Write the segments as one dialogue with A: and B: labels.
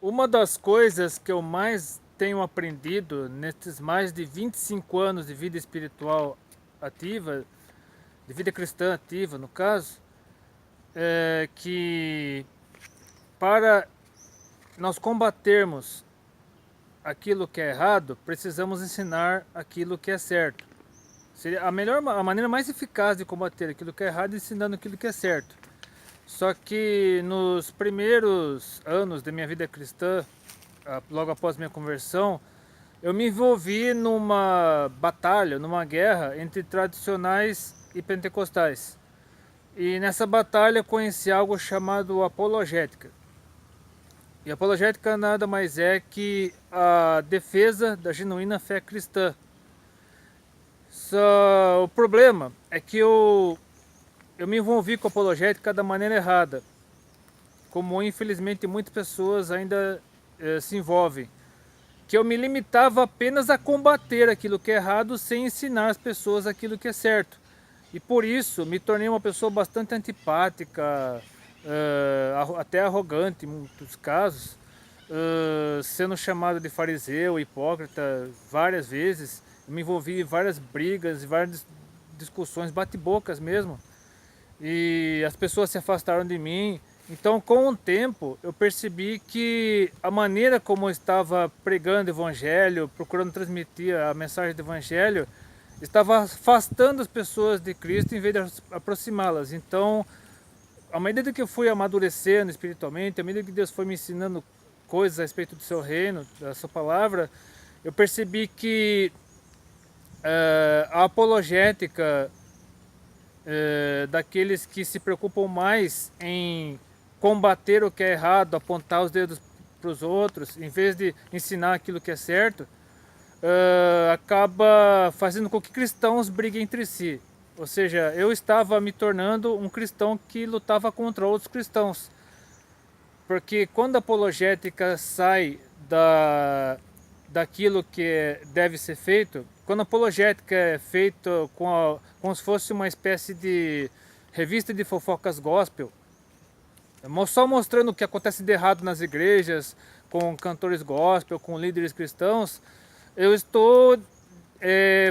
A: Uma das coisas que eu mais tenho aprendido nesses mais de 25 anos de vida espiritual ativa, de vida cristã ativa no caso, é que para nós combatermos aquilo que é errado, precisamos ensinar aquilo que é certo. Seria a maneira mais eficaz de combater aquilo que é errado é ensinando aquilo que é certo. Só que nos primeiros anos da minha vida cristã, logo após minha conversão, eu me envolvi numa batalha, numa guerra entre tradicionais e pentecostais. E nessa batalha eu conheci algo chamado apologética. E apologética nada mais é que a defesa da genuína fé cristã. Só o problema é que eu me envolvi com a apologética da maneira errada, como infelizmente muitas pessoas ainda se envolvem. Que eu me limitava apenas a combater aquilo que é errado sem ensinar as pessoas aquilo que é certo. E por isso me tornei uma pessoa bastante antipática, até arrogante em muitos casos, sendo chamado de fariseu, hipócrita várias vezes. Eu me envolvi em várias brigas, várias discussões, bate-bocas mesmo. E as pessoas se afastaram de mim. Então, com o tempo, eu percebi que a maneira como eu estava pregando o evangelho, procurando transmitir a mensagem do evangelho, estava afastando as pessoas de Cristo em vez de aproximá-las. Então, à medida que eu fui amadurecendo espiritualmente, à medida que Deus foi me ensinando coisas a respeito do seu reino, da sua palavra, eu percebi que a apologética daqueles que se preocupam mais em combater o que é errado, apontar os dedos para os outros, em vez de ensinar aquilo que é certo, acaba fazendo com que cristãos briguem entre si. Ou seja, eu estava me tornando um cristão que lutava contra outros cristãos. Porque quando a apologética sai daquilo que deve ser feito, quando a apologética é feita como se fosse uma espécie de revista de fofocas gospel, só mostrando o que acontece de errado nas igrejas, com cantores gospel, com líderes cristãos, eu estou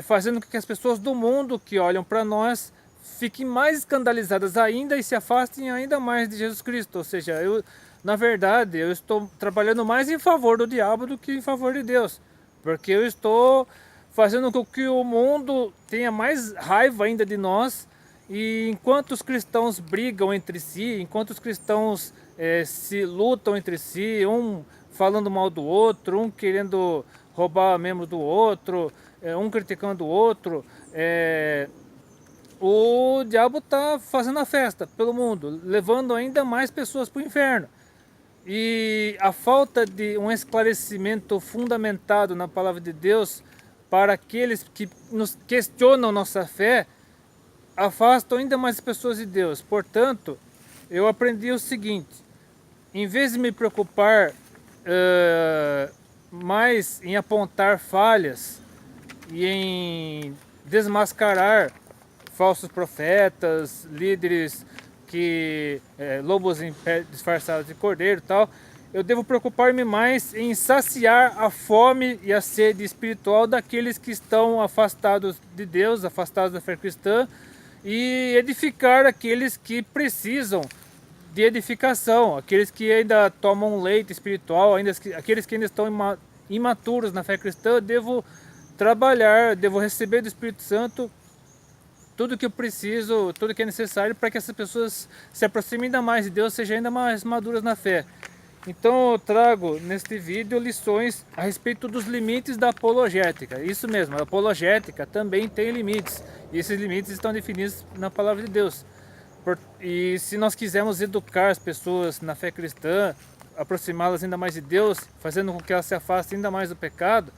A: fazendo com que as pessoas do mundo que olham para nós fiquem mais escandalizadas ainda e se afastem ainda mais de Jesus Cristo. Ou seja, na verdade, eu estou trabalhando mais em favor do diabo do que em favor de Deus, porque eu estou fazendo com que o mundo tenha mais raiva ainda de nós. E enquanto os cristãos brigam entre si, enquanto os cristãos se lutam entre si, um falando mal do outro, um querendo roubar membro do outro, um criticando o outro, o diabo está fazendo a festa pelo mundo, levando ainda mais pessoas para o inferno. E a falta de um esclarecimento fundamentado na palavra de Deus para aqueles que nos questionam nossa fé, afastam ainda mais pessoas de Deus. Portanto, eu aprendi o seguinte: em vez de me preocupar mais em apontar falhas e em desmascarar falsos profetas, líderes que lobos disfarçados de cordeiro e tal, eu devo preocupar-me mais em saciar a fome e a sede espiritual daqueles que estão afastados de Deus, afastados da fé cristã, e edificar aqueles que precisam de edificação, aqueles que ainda tomam leite espiritual, aqueles que ainda estão imaturos na fé cristã. Eu devo trabalhar, devo receber do Espírito Santo tudo que eu preciso, tudo que é necessário para que essas pessoas se aproximem ainda mais de Deus, sejam ainda mais maduras na fé. Então eu trago neste vídeo lições a respeito dos limites da apologética. Isso mesmo, a apologética também tem limites. E esses limites estão definidos na palavra de Deus. E se nós quisermos educar as pessoas na fé cristã, aproximá-las ainda mais de Deus, fazendo com que elas se afastem ainda mais do pecado,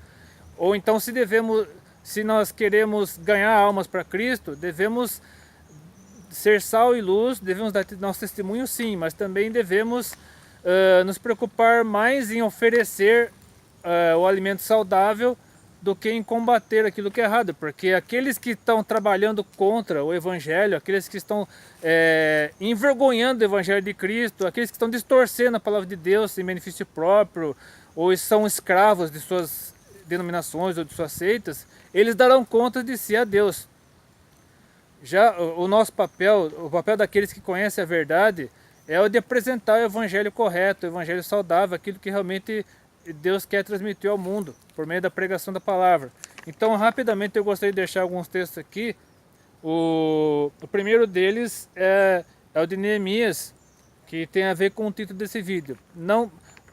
A: ou então se nós queremos ganhar almas para Cristo, devemos ser sal e luz, devemos dar nosso testemunho sim, mas também devemos nos preocupar mais em oferecer o alimento saudável do que em combater aquilo que é errado, porque aqueles que estão trabalhando contra o Evangelho, aqueles que estão envergonhando o Evangelho de Cristo, aqueles que estão distorcendo a palavra de Deus em benefício próprio, ou são escravos de suas denominações ou de suas seitas, eles darão conta de si a Deus. Já o nosso papel, o papel daqueles que conhecem a verdade, é o de apresentar o Evangelho correto, o Evangelho saudável, aquilo que realmente Deus quer transmitir ao mundo, por meio da pregação da palavra. Então, rapidamente, eu gostaria de deixar alguns textos aqui. O primeiro deles é o de Neemias, que tem a ver com o título desse vídeo.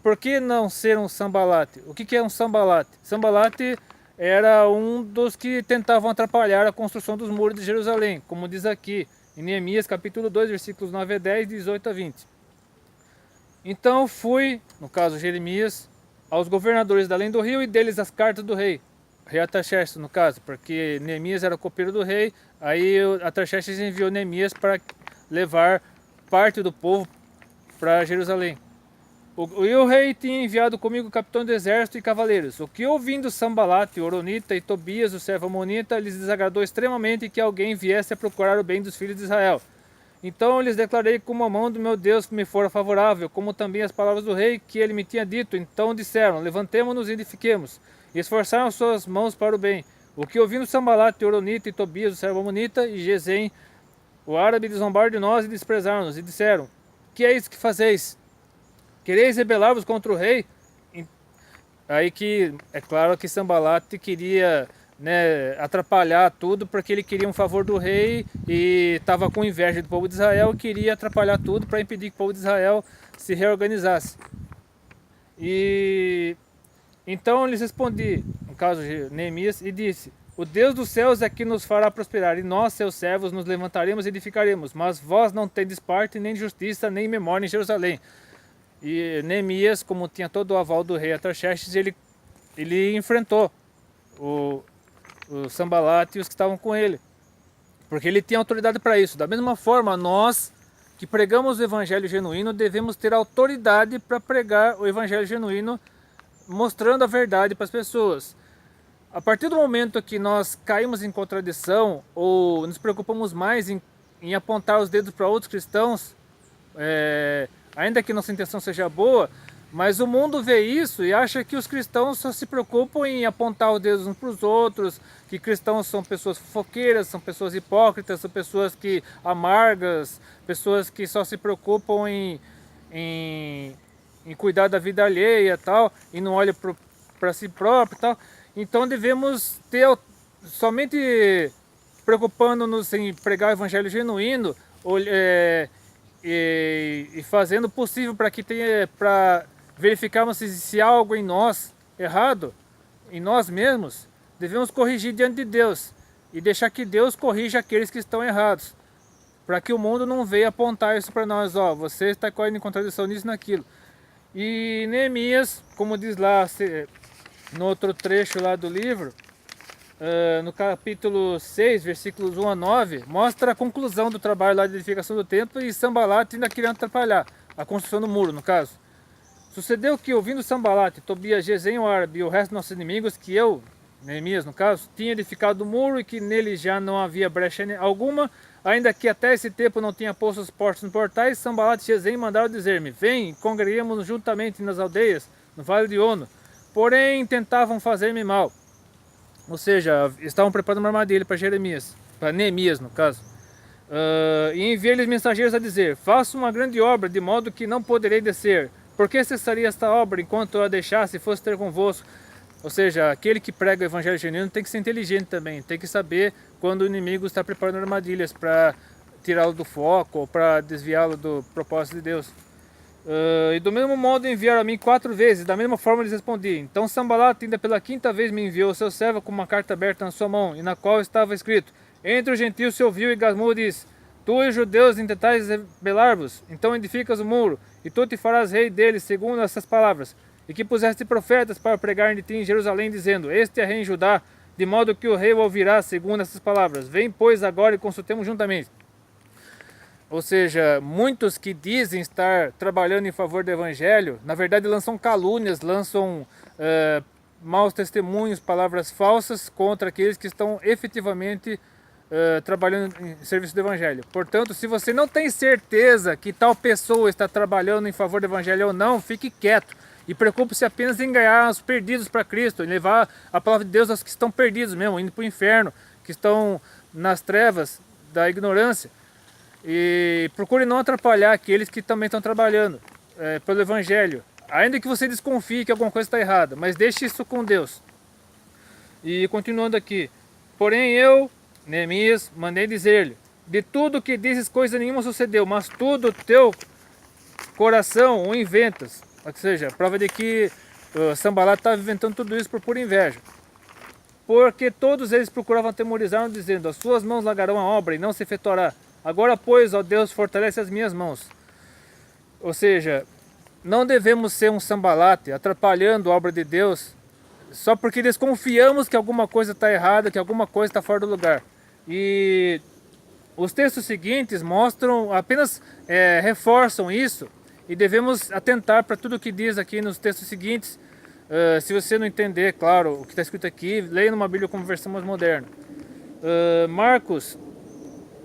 A: Por que não ser um sambalate? O que é um sambalate? Sambalate era um dos que tentavam atrapalhar a construção dos muros de Jerusalém, como diz aqui, em Neemias capítulo 2, versículos 9 a 10, 18 a 20. Então fui, no caso Jeremias, aos governadores da além do rio e deles as cartas do rei Artaxerxes, no caso, porque Neemias era copeiro do rei, aí Artaxerxes enviou Neemias para levar parte do povo para Jerusalém. E o rei tinha enviado comigo capitão do exército e cavaleiros. O que ouvindo Sambalate, Oronita e Tobias, o servo amonita, lhes desagradou extremamente que alguém viesse a procurar o bem dos filhos de Israel. Então eu lhes declarei como a mão do meu Deus me fora favorável, como também as palavras do rei que ele me tinha dito. Então disseram, levantemo-nos e edifiquemos, e esforçaram suas mãos para o bem. O que ouvindo Sambalate, Oronita e Tobias, o servo amonita, e Gesem, o árabe, zombaram de nós e desprezaram-nos, e disseram, que é isso que fazeis? Quereis rebelar-vos contra o rei? Aí que, é claro que Sambalate queria, né, atrapalhar tudo, porque ele queria um favor do rei e estava com inveja do povo de Israel e queria atrapalhar tudo para impedir que o povo de Israel se reorganizasse. E então lhes respondi, no caso de Neemias, e disse, o Deus dos céus é que nos fará prosperar, e nós, seus servos, nos levantaremos e edificaremos, mas vós não tendes parte, nem justiça, nem memória em Jerusalém. E Neemias, como tinha todo o aval do rei Artaxerxes, ele enfrentou o Sambalate e os que estavam com ele, porque ele tinha autoridade para isso. Da mesma forma, nós que pregamos o evangelho genuíno devemos ter autoridade para pregar o evangelho genuíno, mostrando a verdade para as pessoas. A partir do momento que nós caímos em contradição ou nos preocupamos mais em apontar os dedos para outros cristãos, ainda que nossa intenção seja boa, mas o mundo vê isso e acha que os cristãos só se preocupam em apontar os dedos uns para os outros, que cristãos são pessoas fofoqueiras, são pessoas hipócritas, são pessoas que amargas, pessoas que só se preocupam em cuidar da vida alheia e tal, e não olham para si próprio e tal. Então devemos ter, somente preocupando-nos em pregar o evangelho genuíno, e fazendo o possível para verificarmos se há algo em nós errado, em nós mesmos, devemos corrigir diante de Deus e deixar que Deus corrija aqueles que estão errados, para que o mundo não venha apontar isso para nós, ó, você está correndo em contradição nisso e naquilo. E Neemias, como diz lá no outro trecho lá do livro, no capítulo 6, versículos 1 a 9, mostra a conclusão do trabalho lá de edificação do templo e Sambalate ainda querendo atrapalhar a construção do muro, no caso. Sucedeu que, ouvindo Sambalate, Tobias, Gesem, o árabe e o resto dos nossos inimigos, que eu, Neemias no caso, tinha edificado o muro e que nele já não havia brecha alguma, ainda que até esse tempo não tinha posto os portos nos portais, Sambalate e Gesem mandaram dizer-me, vem, congreguemos-nos juntamente nas aldeias, no vale de Ono. Porém, tentavam fazer-me mal. Ou seja, estavam preparando uma armadilha para Jeremias, para Neemias no caso. E enviei-lhes mensageiros a dizer, faço uma grande obra, de modo que não poderei descer. Por que cessaria esta obra enquanto eu a deixasse e fosse ter convosco? Ou seja, aquele que prega o evangelho genuíno tem que ser inteligente também, tem que saber quando o inimigo está preparando armadilhas para tirá-lo do foco ou para desviá-lo do propósito de Deus. E do mesmo modo enviaram a mim 4 vezes, da mesma forma lhes respondi. Então Sambalate ainda pela 5ª vez me enviou o seu servo com uma carta aberta na sua mão, e na qual estava escrito, entre os gentios se ouviu e Gasmou diz, tu e os judeus intentais rebelar-vos, então edificas o muro, e tu te farás rei deles, segundo essas palavras, e que puseste profetas para pregar de ti em Jerusalém, dizendo, este é rei em Judá, de modo que o rei o ouvirá, segundo essas palavras. Vem, pois, agora e consultemos juntamente. Ou seja, muitos que dizem estar trabalhando em favor do evangelho, na verdade lançam calúnias, lançam maus testemunhos, palavras falsas contra aqueles que estão efetivamente trabalhando em serviço do Evangelho. Portanto, se você não tem certeza que tal pessoa está trabalhando em favor do Evangelho ou não, fique quieto e preocupe-se apenas em ganhar os perdidos para Cristo, em levar a palavra de Deus aos que estão perdidos mesmo, indo para o inferno, que estão nas trevas da ignorância. E procure não atrapalhar aqueles que também estão trabalhando pelo Evangelho, ainda que você desconfie que alguma coisa está errada, mas deixe isso com Deus. E continuando aqui, porém eu, Neemias, mandei dizer-lhe, de tudo que dizes coisa nenhuma sucedeu, mas tudo teu coração o inventas. Ou seja, prova de que Sanbalat estava inventando tudo isso por pura inveja. Porque todos eles procuravam atemorizar, dizendo, as suas mãos largarão a obra e não se efetuará. Agora, pois, ó Deus, fortalece as minhas mãos. Ou seja, não devemos ser um Sanbalat atrapalhando a obra de Deus só porque desconfiamos que alguma coisa está errada, que alguma coisa está fora do lugar. E os textos seguintes mostram, apenas reforçam isso, e devemos atentar para tudo o que diz aqui nos textos seguintes. Se você não entender, claro, o que está escrito aqui, leia numa Bíblia como versão mais moderna. Marcos,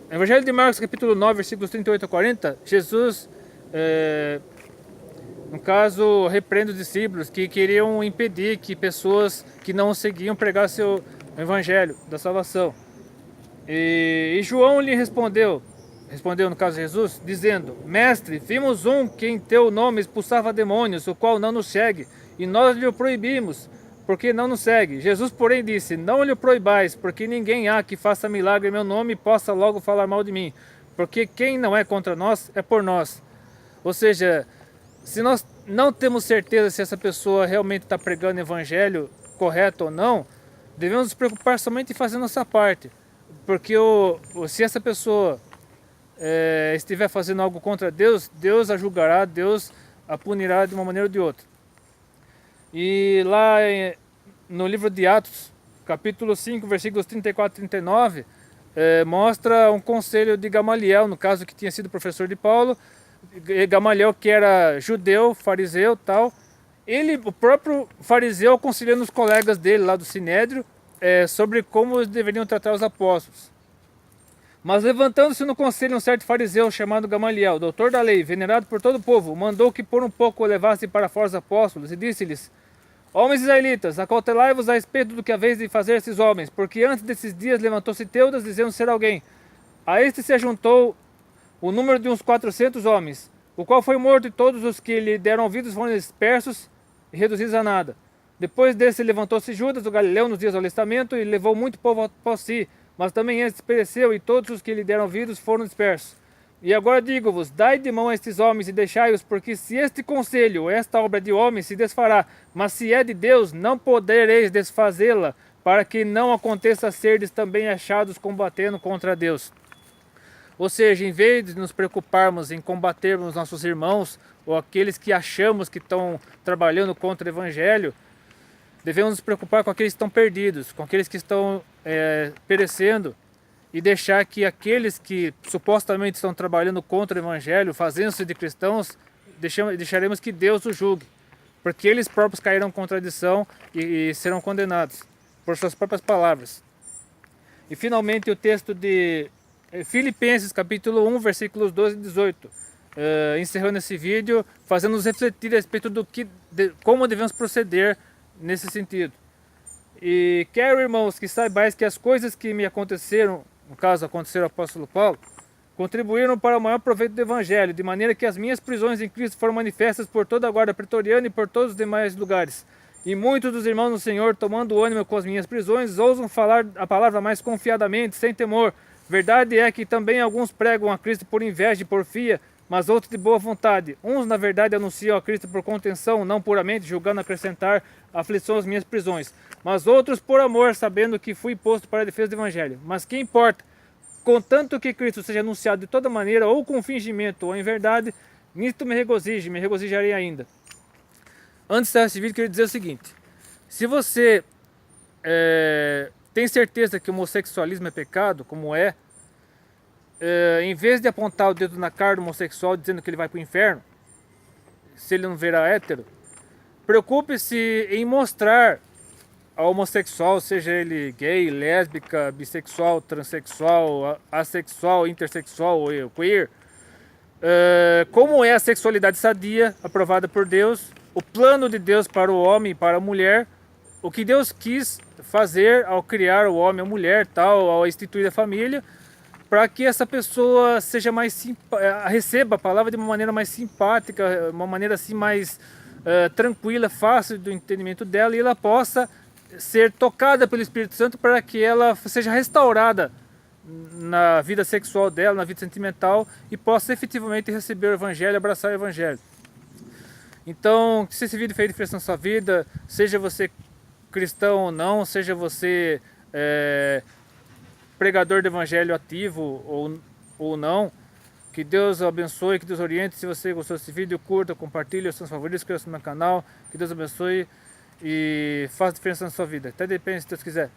A: Evangelho de Marcos, capítulo 9, versículos 38 a 40, Jesus, no caso, repreende os discípulos que queriam impedir que pessoas que não o seguiam pregassem o Evangelho da salvação. E João lhe respondeu no caso Jesus, dizendo, Mestre, vimos um que em teu nome expulsava demônios, o qual não nos segue, e nós lhe o proibimos, porque não nos segue. Jesus, porém, disse, não lhe o proibais, porque ninguém há que faça milagre em meu nome e possa logo falar mal de mim, porque quem não é contra nós, é por nós. Ou seja, se nós não temos certeza se essa pessoa realmente está pregando o Evangelho correto ou não, devemos nos preocupar somente em fazer nossa parte, porque se essa pessoa estiver fazendo algo contra Deus, Deus a julgará, Deus a punirá de uma maneira ou de outra. E lá no livro de Atos, capítulo 5, versículos 34 e 39, mostra um conselho de Gamaliel, no caso que tinha sido professor de Paulo. Gamaliel, que era judeu, fariseu, tal, o próprio fariseu, aconselhando os colegas dele lá do Sinédrio sobre como eles deveriam tratar os apóstolos. Mas levantando-se no conselho um certo fariseu chamado Gamaliel, doutor da lei, venerado por todo o povo, mandou que por um pouco o levassem para fora os apóstolos e disse-lhes, homens israelitas, acautelai-vos a respeito do que haveis de fazer esses homens, porque antes desses dias levantou-se Teudas dizendo ser alguém. A este se ajuntou o número de uns 400 homens, o qual foi morto e todos os que lhe deram ouvidos foram dispersos e reduzidos a nada. Depois desse levantou-se Judas, o Galileu, nos dias do alistamento e levou muito povo após si, mas também este pereceu e todos os que lhe deram ouvidos foram dispersos. E agora digo-vos, dai de mão a estes homens e deixai-os, porque se este conselho, esta obra de homens se desfará, mas se é de Deus, não podereis desfazê-la, para que não aconteça serdes também achados combatendo contra Deus. Ou seja, em vez de nos preocuparmos em combatermos nossos irmãos, ou aqueles que achamos que estão trabalhando contra o Evangelho, devemos nos preocupar com aqueles que estão perdidos, com aqueles que estão perecendo, e deixar que aqueles que supostamente estão trabalhando contra o Evangelho, fazendo-se de cristãos, deixaremos que Deus os julgue, porque eles próprios cairão em contradição e serão condenados por suas próprias palavras. E finalmente o texto de Filipenses capítulo 1, versículos 12 e 18, encerrando esse vídeo, fazendo-nos refletir a respeito como devemos proceder nesse sentido. E quero, irmãos, que saibais que as coisas que me aconteceram, no caso aconteceram ao apóstolo Paulo, contribuíram para o maior proveito do Evangelho, de maneira que as minhas prisões em Cristo foram manifestas por toda a guarda pretoriana e por todos os demais lugares. E muitos dos irmãos no Senhor, tomando ânimo com as minhas prisões, ousam falar a palavra mais confiadamente, sem temor. Verdade é que também alguns pregam a Cristo por inveja e porfia, mas outros de boa vontade. Uns, na verdade, anunciam a Cristo por contenção, não puramente, julgando acrescentar aflição às minhas prisões. Mas outros por amor, sabendo que fui posto para a defesa do Evangelho. Mas que importa? Contanto que Cristo seja anunciado de toda maneira, ou com fingimento, ou em verdade, nisto me regozijarei ainda. Antes desse vídeo, eu queria dizer o seguinte. Se você tem certeza que o homossexualismo é pecado, como em vez de apontar o dedo na cara do homossexual dizendo que ele vai para o inferno, se ele não virar hétero, preocupe-se em mostrar homossexual, seja ele gay, lésbica, bissexual, transexual, assexual, intersexual ou queer, como é a sexualidade sadia, aprovada por Deus, o plano de Deus para o homem e para a mulher, o que Deus quis fazer ao criar o homem e a mulher, tal, ao instituir a família, para que essa pessoa seja mais receba a palavra de uma maneira mais simpática, uma maneira assim mais tranquila, fácil do entendimento dela, e ela possa ser tocada pelo Espírito Santo para que ela seja restaurada na vida sexual dela, na vida sentimental, e possa efetivamente receber o Evangelho, abraçar o Evangelho. Então, se esse vídeo fez diferença na sua vida, seja você cristão ou não, seja você pregador do Evangelho ativo ou não, que Deus abençoe, que Deus oriente. Se você gostou desse vídeo, curta, compartilhe os seus favoritos, inscreva-se no meu canal, que Deus abençoe e faça diferença na sua vida. Até depende, se Deus quiser.